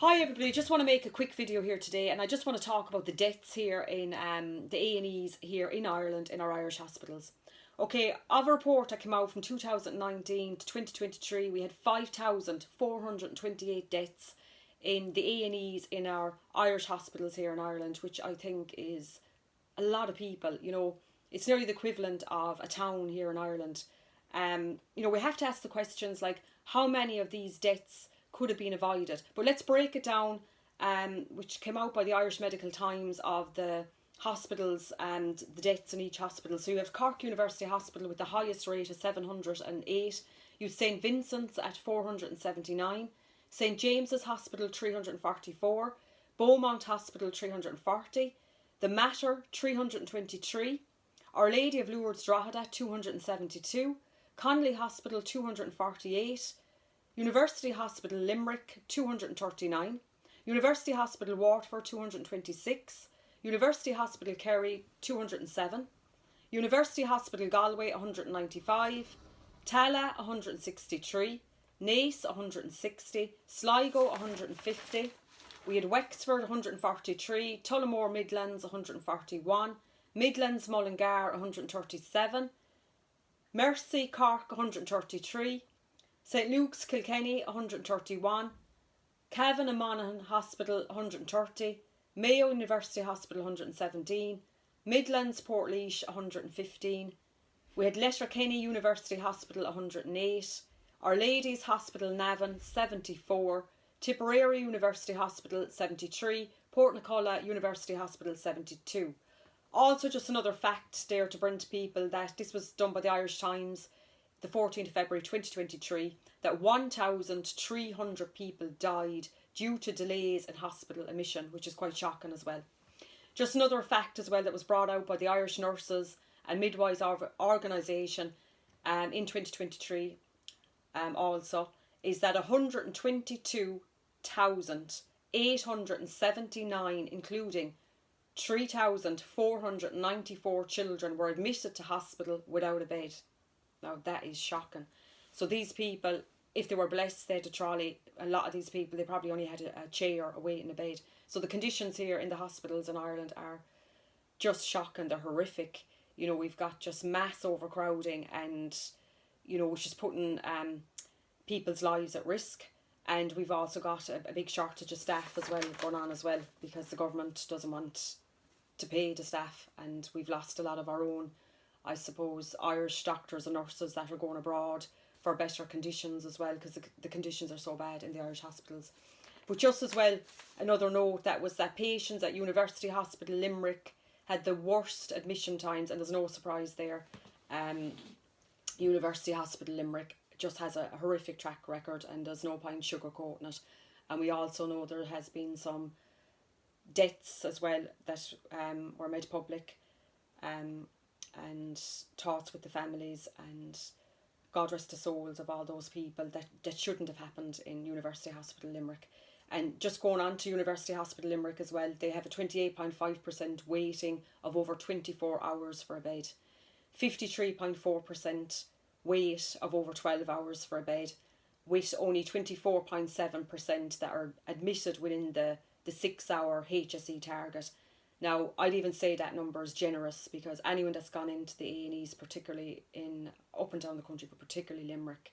Hi everybody, just want to make a quick video here today, and I just want to talk about the deaths here in the A&Es here in Ireland in our Irish hospitals. Okay, of a report that came out from 2019 to 2023, we had 5,428 deaths in the A&Es in our Irish hospitals here in Ireland, which I think is a lot of people. It's nearly the equivalent of a town here in Ireland. We have to ask the questions like, how many of these deaths could have been avoided? But let's break it down, which came out by the Irish Medical Times, of the hospitals and the deaths in each hospital. So you have Cork University Hospital with the highest rate of 708. You have St Vincent's at 479. St James's Hospital 344. Beaumont Hospital 340. The Mater 323. Our Lady of Lourdes Drogheda 272. Connolly Hospital 248. University Hospital Limerick 239, University Hospital Waterford 226, University Hospital Kerry 207, University Hospital Galway 195, Tala 163, Naas 160, Sligo 150. We had Wexford 143, Tullamore Midlands 141, Midlands Mullingar 137, Mercy Cork 133, St Luke's Kilkenny 131, Cavan and Monaghan Hospital 130, Mayo University Hospital 117, Midlands Portlaoise 115. We had Letterkenny University Hospital 108, Our Lady's Hospital Navan 74, Tipperary University Hospital 73, Portnacolla University Hospital 72. Also, just another fact there to bring to people, that this was done by the Irish Times the 14th of February 2023, that 1,300 people died due to delays in hospital admission, which is quite shocking as well. Just another fact as well that was brought out by the Irish Nurses and Midwives Organisation in 2023 also, is that 122,879, including 3,494 children, were admitted to hospital without a bed. Now that is shocking. So these people, if they were blessed, they had a trolley. A lot of these people, they probably only had a chair, a weight and a bed. So the conditions here in the hospitals in Ireland are just shocking. They're horrific. We've got just mass overcrowding, and which is putting people's lives at risk. And we've also got a big shortage of staff as well going on as well, because the government doesn't want to pay the staff, and we've lost a lot of our own, I suppose, Irish doctors and nurses that are going abroad for better conditions as well, because the conditions are so bad in the Irish hospitals. But just as well, another note that was that patients at University Hospital Limerick had the worst admission times, and there's no surprise there. University Hospital Limerick just has a horrific track record, and there's no point sugarcoating it. And we also know there has been some deaths as well that were made public, and thoughts with the families, and God rest the souls of all those people that shouldn't have happened in University Hospital Limerick. And just going on to University Hospital Limerick as well, they have a 28.5% waiting of over 24 hours for a bed, 53.4% wait of over 12 hours for a bed, with only 24.7% that are admitted within the 6-hour HSE target. Now, I'd even say that number is generous, because anyone that's gone into the A&Es, particularly in up and down the country, but particularly Limerick,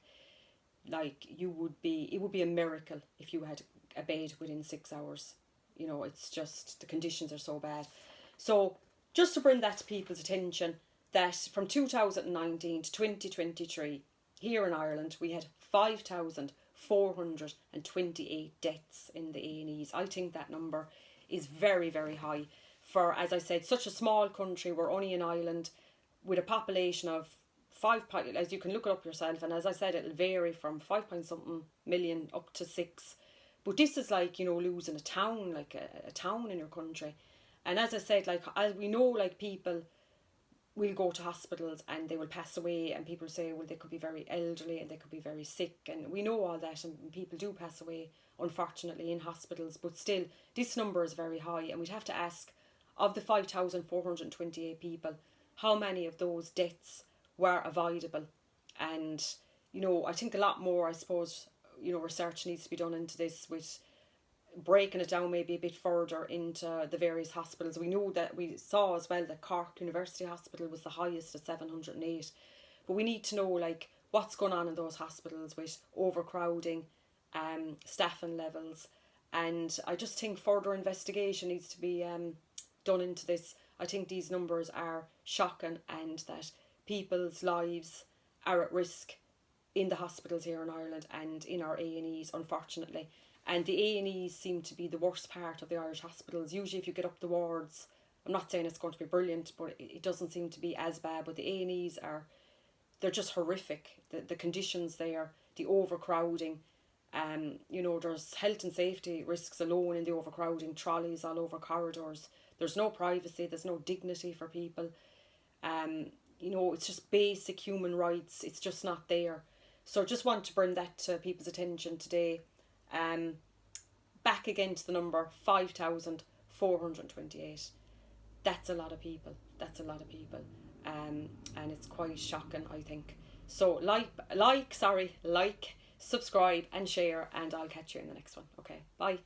it would be a miracle if you had a bed within 6 hours. It's just, the conditions are so bad. So just to bring that to people's attention, that from 2019 to 2023, here in Ireland, we had 5,428 deaths in the A&Es. I think that number is very, very high. For, as I said, such a small country. We're only an island with a population of 5, as you can look it up yourself, and as I said, it'll vary from 5 point something million up to 6. But this is like, losing a town, like a town in your country. And as I said, as we know, people will go to hospitals and they will pass away, and people say, well, they could be very elderly and they could be very sick, and we know all that, and people do pass away, unfortunately, in hospitals. But still, this number is very high, and we'd have to ask, of the 5,428 people, how many of those deaths were avoidable? And, I think a lot more, I suppose, research needs to be done into this, with breaking it down maybe a bit further into the various hospitals, we saw as well that Cork University Hospital was the highest at 708. But we need to know like what's going on in those hospitals with overcrowding, staffing levels, and I just think further investigation needs to be done into this. I think these numbers are shocking, and that people's lives are at risk in the hospitals here in Ireland and in our A&Es, unfortunately. And the A&Es seem to be the worst part of the Irish hospitals. Usually if you get up the wards, I'm not saying it's going to be brilliant, but it doesn't seem to be as bad. But the A&Es they're just horrific. The conditions there, the overcrowding, there's health and safety risks alone in the overcrowding, trolleys all over corridors. There's no privacy, there's no dignity for people. It's just basic human rights. It's just not there. So I just want to bring that to people's attention today. Back again to the number 5,428. That's a lot of people. And it's quite shocking, I think. So like, subscribe and share, and I'll catch you in the next one. Okay, bye.